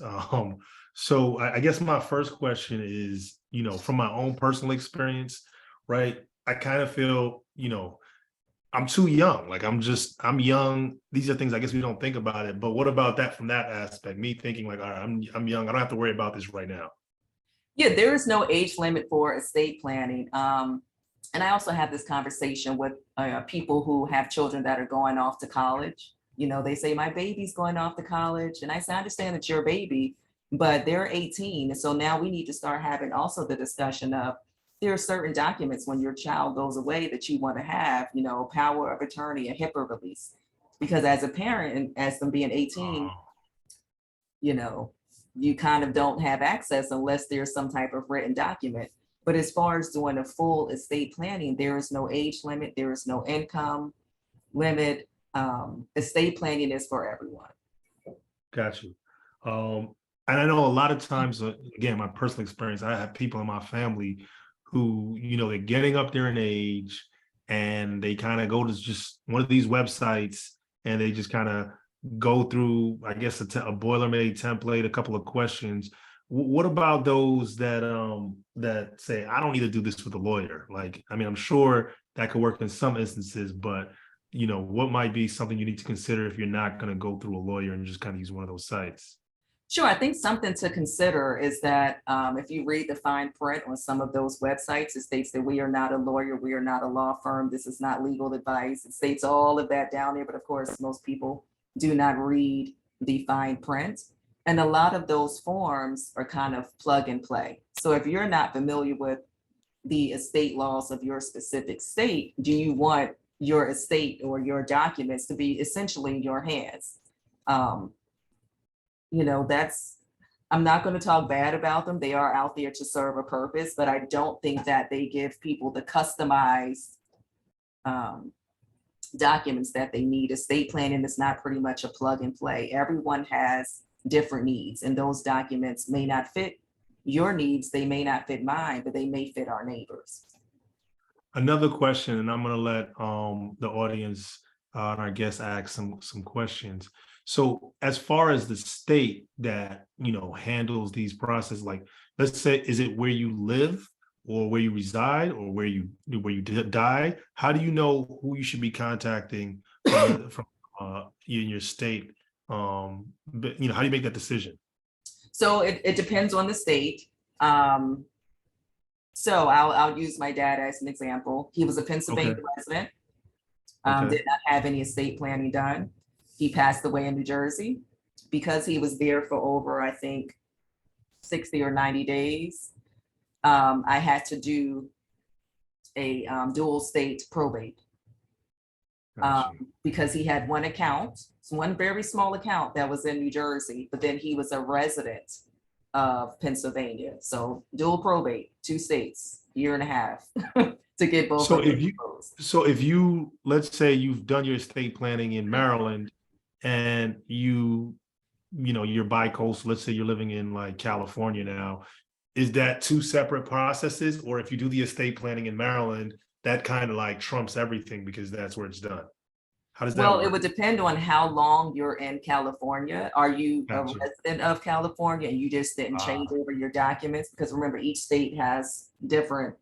So I guess my first question is, from my own personal experience, right? I kind of feel, I'm too young. Like I'm young. These are things I guess we don't think about it. But what about that from that aspect? Me thinking like, all right, I'm young. I don't have to worry about this right now. Yeah, there is no age limit for estate planning. And I also have this conversation with people who have children that are going off to college. They say, my baby's going off to college. And I say, I understand that you're a baby, but they're 18. And so now we need to start having also the discussion of, there are certain documents when your child goes away that you want to have, power of attorney, a HIPAA release. Because as a parent, and as them being 18, you kind of don't have access unless there's some type of written document. But as far as doing a full estate planning, there is no age limit, there is no income limit. Estate planning is for everyone. Got you. And I know a lot of times, again, my personal experience, I have people in my family who, they're getting up there in age and they kind of go to just one of these websites and they just kind of go through, I guess, a boilerplate template, a couple of questions. What about those that say, I don't need to do this with a lawyer? Like, I mean, I'm sure that could work in some instances, but what might be something you need to consider if you're not going to go through a lawyer and just kind of use one of those sites? Sure, I think something to consider is that if you read the fine print on some of those websites, it states that we are not a lawyer, we are not a law firm, this is not legal advice. It states all of that down there, but of course, most people do not read the fine print. And a lot of those forms are kind of plug and play. So if you're not familiar with the estate laws of your specific state, do you want your estate or your documents to be essentially in your hands? Um, that's, I'm not going to talk bad about them. They are out there to serve a purpose, but I don't think that they give people the customized documents that they need. Estate planning is not pretty much a plug and play. Everyone has different needs, and those documents may not fit your needs. They may not fit mine, but they may fit our neighbors. Another question, and I'm going to let the audience and our guests ask some questions. So as far as the state that, handles these processes, like, let's say, is it where you live or where you reside or where you die? How do you know who you should be contacting from in your state? But, how do you make that decision? So it depends on the state. So I'll use my dad as an example. He was a Pennsylvania Okay. resident, Okay. did not have any estate planning done. He passed away in New Jersey. Because he was there for over, I think, 60 or 90 days. I had to do a dual state probate Gotcha. because he had one account, one very small account that was in New Jersey, but then he was a resident of Pennsylvania. So dual probate, 2 states, year and a half to get both. So of them if you, proposed. so if you, let's say you've done your estate planning in Maryland and you're bi-coastal, let's say you're living in like California now, is that 2 separate processes? Or if you do the estate planning in Maryland, that kind of like trumps everything because that's where it's done? How does that Well, work? it would depend on how long you're in California. Are you a Gotcha. resident of California and you just didn't change over your documents? Because remember, each state has different,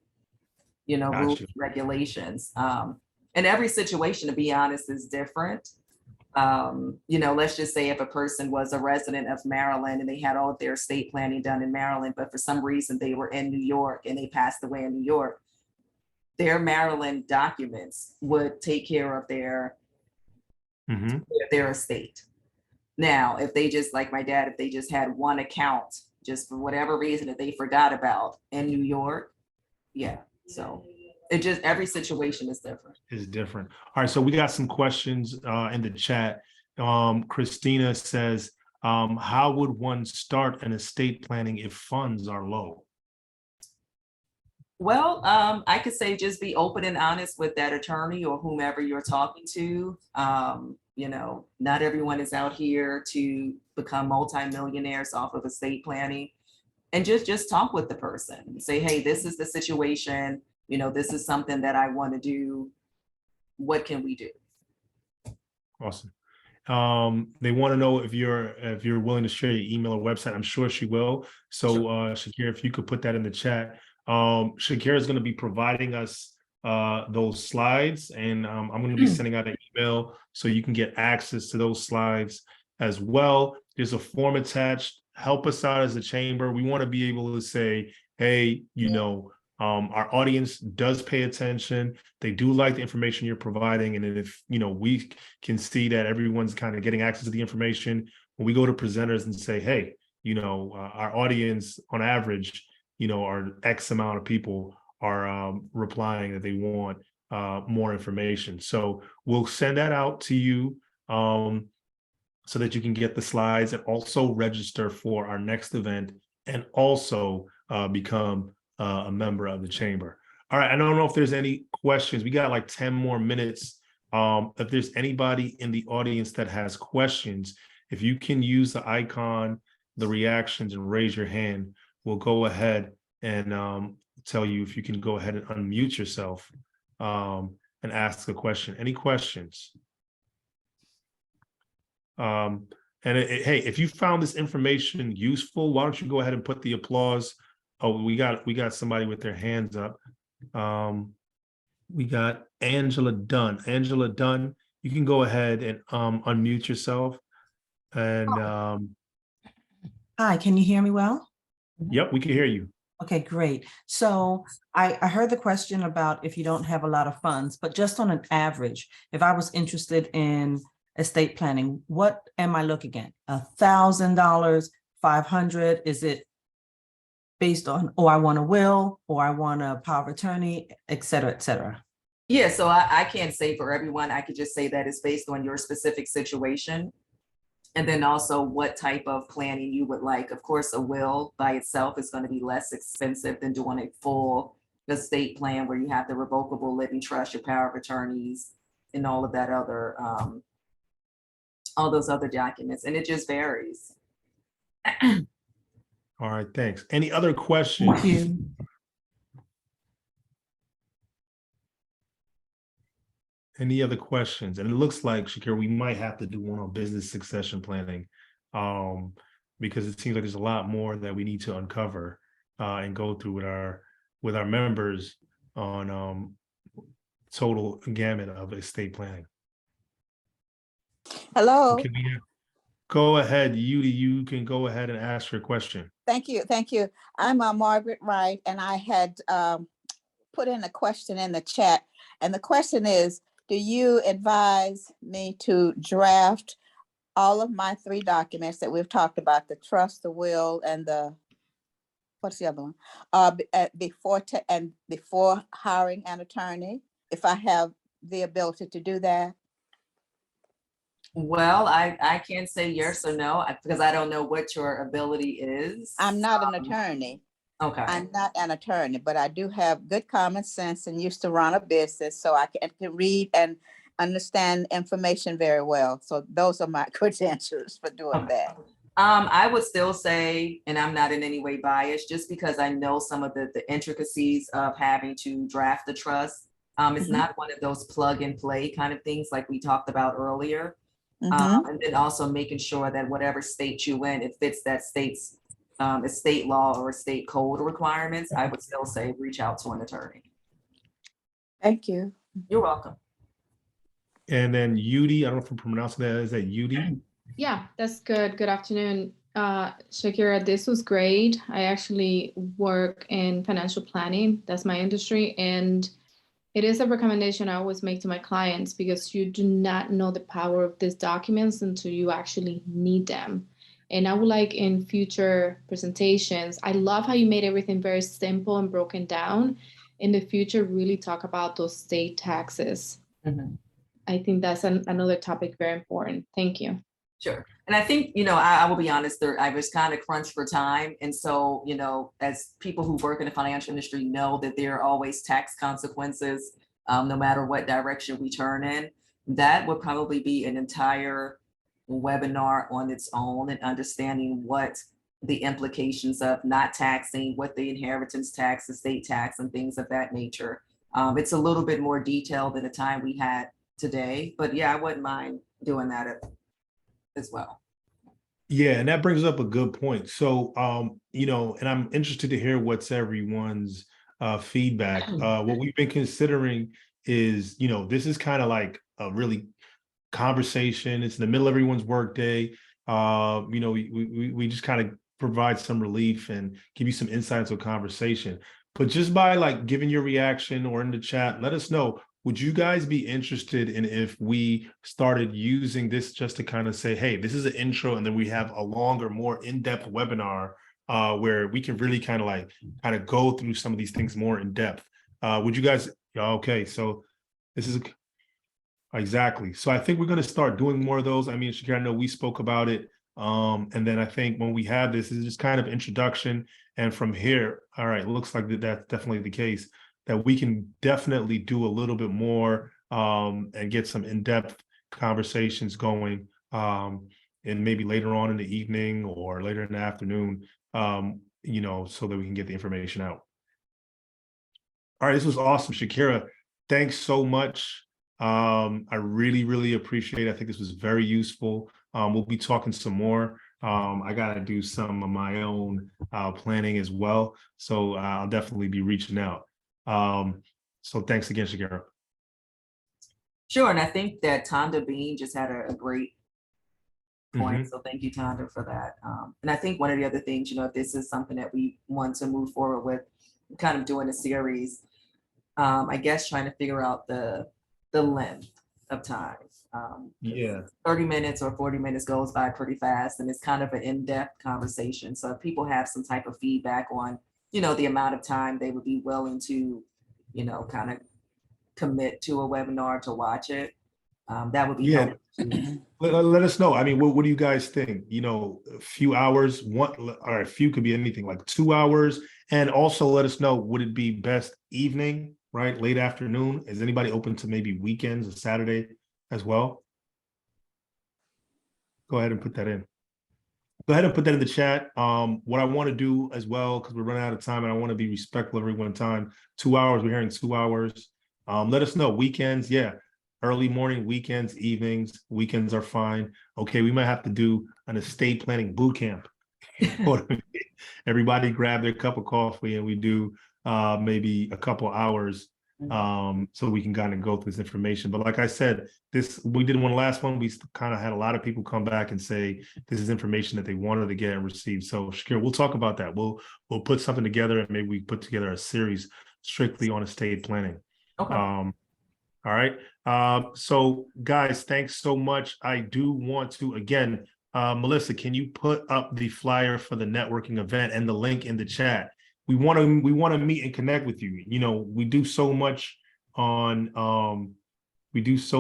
rules, Gotcha. regulations. And every situation, to be honest, is different. Let's just say if a person was a resident of Maryland and they had all of their estate planning done in Maryland, but for some reason they were in New York and they passed away in New York, their Maryland documents would take care of their estate. Now, if they just, like my dad, if they just had one account, just for whatever reason that they forgot about in New York, yeah. So every situation is different. Is different. All right, so we got some questions in the chat. Christina says, how would one start an estate planning if funds are low? Well, I could say just be open and honest with that attorney or whomever you're talking to. Not everyone is out here to become multimillionaires off of estate planning. And just talk with the person. Say, hey, this is the situation. This is something that I want to do. What can we do? Awesome. They want to know if you're willing to share your email or website. I'm sure she will. So Shakira, if you could put that in the chat. Shakira is going to be providing us those slides, and I'm going to be sending out an email so you can get access to those slides as well. There's a form attached. Help us out as a chamber. We want to be able to say, hey, our audience does pay attention. They do like the information you're providing. And if, we can see that everyone's kind of getting access to the information, when we go to presenters and say, hey, our audience on average, our X amount of people are replying that they want more information. So we'll send that out to you so that you can get the slides and also register for our next event and also become a member of the chamber. All right, I don't know if there's any questions. We got like 10 more minutes. If there's anybody in the audience that has questions, if you can use the icon, the reactions, and raise your hand, we'll go ahead and tell you if you can go ahead and unmute yourself and ask a question. Any questions? Hey, if you found this information useful, why don't you go ahead and put the applause. Oh, we got somebody with their hands up. We got Angela Dunn. Angela Dunn, you can go ahead and unmute yourself. And Hi, can you hear me well? Yep, we can hear you. Okay, great. So I heard the question about if you don't have a lot of funds, but just on an average, if I was interested in estate planning, what am I looking at? $1,000, 500? Is it based on, oh, I want a will, or I want a power of attorney, et cetera, et cetera? Yeah, so I can't say for everyone. I could just say that it's based on your specific situation. And then also what type of planning you would like. Of course, a will by itself is going to be less expensive than doing a full estate plan where you have the revocable living trust, your power of attorneys, and all of that other, all those other documents. And it just varies. All right, thanks. Any other questions? Thank you. Any other questions? And it looks like, Shakira, we might have to do one on business succession planning, because it seems like there's a lot more that we need to uncover and go through with our members on total gamut of estate planning. Hello. Can we go ahead, you can go ahead and ask your question. Thank you. Thank you. I'm Margaret Wright, and I had put in a question in the chat. And the question is, do you advise me to draft all of my 3 documents that we've talked about, the trust, the will, and the, what's the other one? Before hiring an attorney, if I have the ability to do that? Well, I can't say yes or no because I don't know what your ability is. I'm not an attorney. Okay. I'm not an attorney, but I do have good common sense and used to run a business, so I can read and understand information very well. So those are my credentials for doing that. I would still say, and I'm not in any way biased, just because I know some of the intricacies of having to draft the trust. It's not one of those plug and play kind of things like we talked about earlier. And then also making sure that whatever state you in, it fits that state's estate law or estate code requirements. I would still say reach out to an attorney. Thank you. You're welcome. And then Yudi, I don't know if I'm pronouncing that. Is that Yudi? Yeah, that's good. Good afternoon. Shakira, this was great. I actually work in financial planning. That's my industry. And it is a recommendation I always make to my clients because you do not know the power of these documents until you actually need them. And I would like in future presentations, I love how you made everything very simple and broken down. In the future, really talk about those state taxes. I think that's another topic very important. Thank you. Sure. And I think, I will be honest, I was kind of crunched for time. And so, as people who work in the financial industry know that there are always tax consequences, no matter what direction we turn in, that would probably be an entire webinar on its own and understanding what the implications of not taxing, what the inheritance tax, estate tax, and things of that nature. It's a little bit more detailed than the time we had today, but yeah, I wouldn't mind doing that as well. Yeah, and that brings up a good point. So, and I'm interested to hear what's everyone's feedback. What we've been considering is, this is kind of like a really conversation. It's in the middle of everyone's workday. We just kind of provide some relief and give you some insights of conversation. But just by like giving your reaction or in the chat, let us know. Would you guys be interested in if we started using this just to kind of say, hey, this is an intro, and then we have a longer, more in-depth webinar where we can really kind of go through some of these things more in depth? Would you guys? Okay, so this is exactly. So I think we're going to start doing more of those. I mean, Shakira, I know we spoke about it. And then I think when we have this is just kind of introduction. And from here, all right, looks like that's definitely the case, that we can definitely do a little bit more and get some in-depth conversations going, and maybe later on in the evening or later in the afternoon, so that we can get the information out. All right, this was awesome, Shakira. Thanks so much. I really, really appreciate it. I think this was very useful. We'll be talking some more. I got to do some of my own planning as well. So I'll definitely be reaching out. So thanks again, Shakira. Sure. And I think that Tom Devine just had a great point. So thank you, Tanda, for that. And I think one of the other things, you know, if this is something that we want to move forward with, kind of doing a series, I guess trying to figure out the length of time. Yeah. 30 minutes or 40 minutes goes by pretty fast, and it's kind of an in-depth conversation. So if people have some type of feedback on, you know, the amount of time they would be willing to, you know, kind of commit to a webinar to watch it, that would be Yeah. helpful. Let us know. I mean, what do you guys think? You know, a few hours, or a few could be anything, like 2 hours. And also let us know, would it be best evening, right? Late afternoon? Is anybody open to maybe weekends or Saturday as well? Go ahead and put that in. Go ahead and put that in the chat. What I want to do as well, because we're running out of time and I want to be respectful of everyone's time. 2 hours, we're hearing 2 hours. Let us know. Weekends, yeah. Early morning, weekends, evenings. Weekends are fine. Okay, we might have to do an estate planning boot camp. Everybody grab their cup of coffee and we do maybe a couple hours so we can kind of go through this information. But like I said, we did one last one. We kind of had a lot of people come back and say this is information that they wanted to get and receive. So Shakira, we'll talk about that. We'll put something together and maybe we put together a series strictly on estate planning. Okay. All right. So guys, thanks so much. I do want to, again, Melissa, can you put up the flyer for the networking event and the link in the chat? We want to meet and connect with you. You know, we do so much on these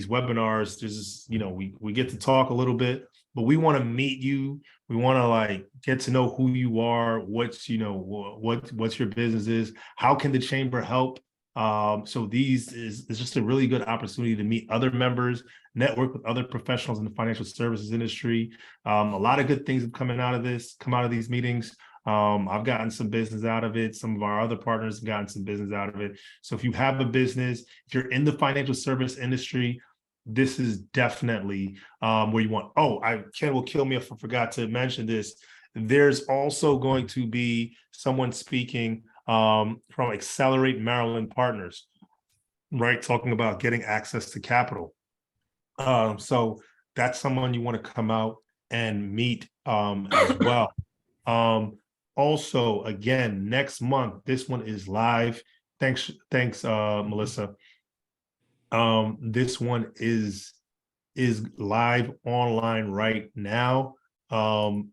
webinars. There's, you know, we get to talk a little bit, but we want to meet you. We want to like get to know who you are, what's your business is, how can the chamber help? So these is just a really good opportunity to meet other members, network with other professionals in the financial services industry. A lot of good things have come out of these meetings. I've gotten some business out of it. Some of our other partners have gotten some business out of it. So if you have a business, if you're in the financial service industry, this is definitely where you want. Oh, Ken will kill me if I forgot to mention this. There's also going to be someone speaking from Accelerate Maryland Partners, right? Talking about getting access to capital. So that's someone you want to come out and meet as well. Also, again, next month, this one is live. Thanks, Melissa. This one is live online right now.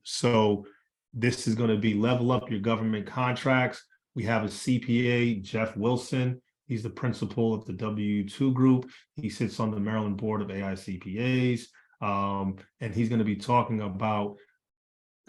So this is going to be Level Up Your Government Contracts. We have a CPA, Jeff Wilson. He's the principal of the W2 Group. He sits on the Maryland Board of AICPAs. And he's going to be talking about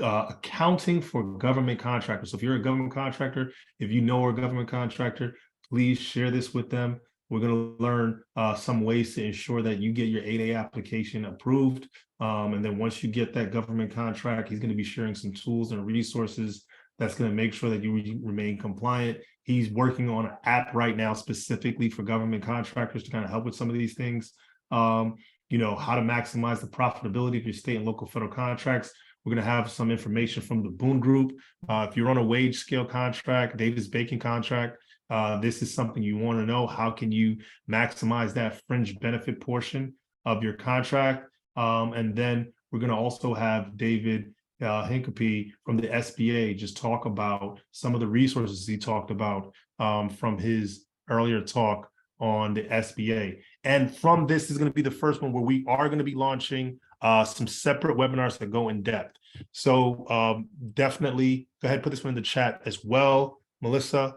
accounting for government contractors. So if you're a government contractor, if you know a government contractor, please share this with them. We're going to learn some ways to ensure that you get your 8A application approved. And then once you get that government contract, he's going to be sharing some tools and resources that's going to make sure that you remain compliant. He's working on an app right now specifically for government contractors to kind of help with some of these things. You know, how to maximize the profitability of your state and local federal contracts. We're going to have some information from the Boone Group. If you're on a wage scale contract, Davis-Bacon contract, this is something you want to know. How can you maximize that fringe benefit portion of your contract? And then we're going to also have David Hincapie from the SBA just talk about some of the resources he talked about from his earlier talk on the SBA. And from this is going to be the first one where we are going to be launching some separate webinars that go in depth. So definitely go ahead, put this one in the chat as well, Melissa.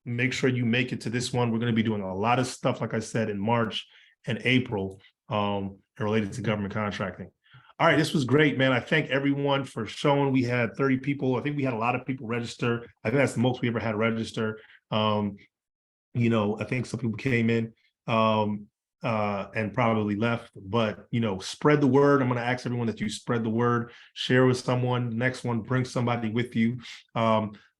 Make sure you make it to this one. We're going to be doing a lot of stuff, like I said, in March and April related to government contracting. All right, this was great, man. I thank everyone for showing. We had 30 people. I think we had a lot of people register. I think that's the most we ever had register. You know, I think some people came in and probably left, but, you know, spread the word. I'm going to ask everyone that you spread the word, share with someone. Next one, bring somebody with you.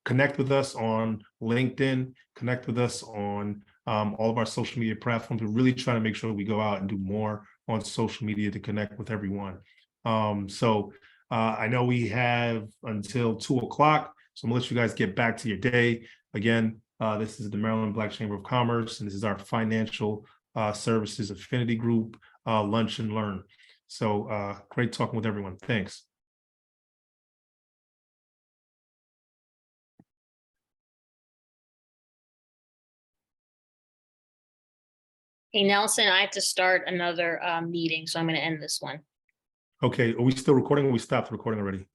Connect with us on LinkedIn, connect with us on all of our social media platforms. We're really trying to make sure we go out and do more on social media to connect with everyone. So I know we have until 2 o'clock, so I'm gonna let you guys get back to your day. Again, this is the Maryland Black Chamber of Commerce, and this is our financial services affinity group, Lunch and Learn. So great talking with everyone. Thanks. Hey, Nelson, I have to start another meeting, so I'm going to end this one. Okay, are we still recording or we stopped recording already?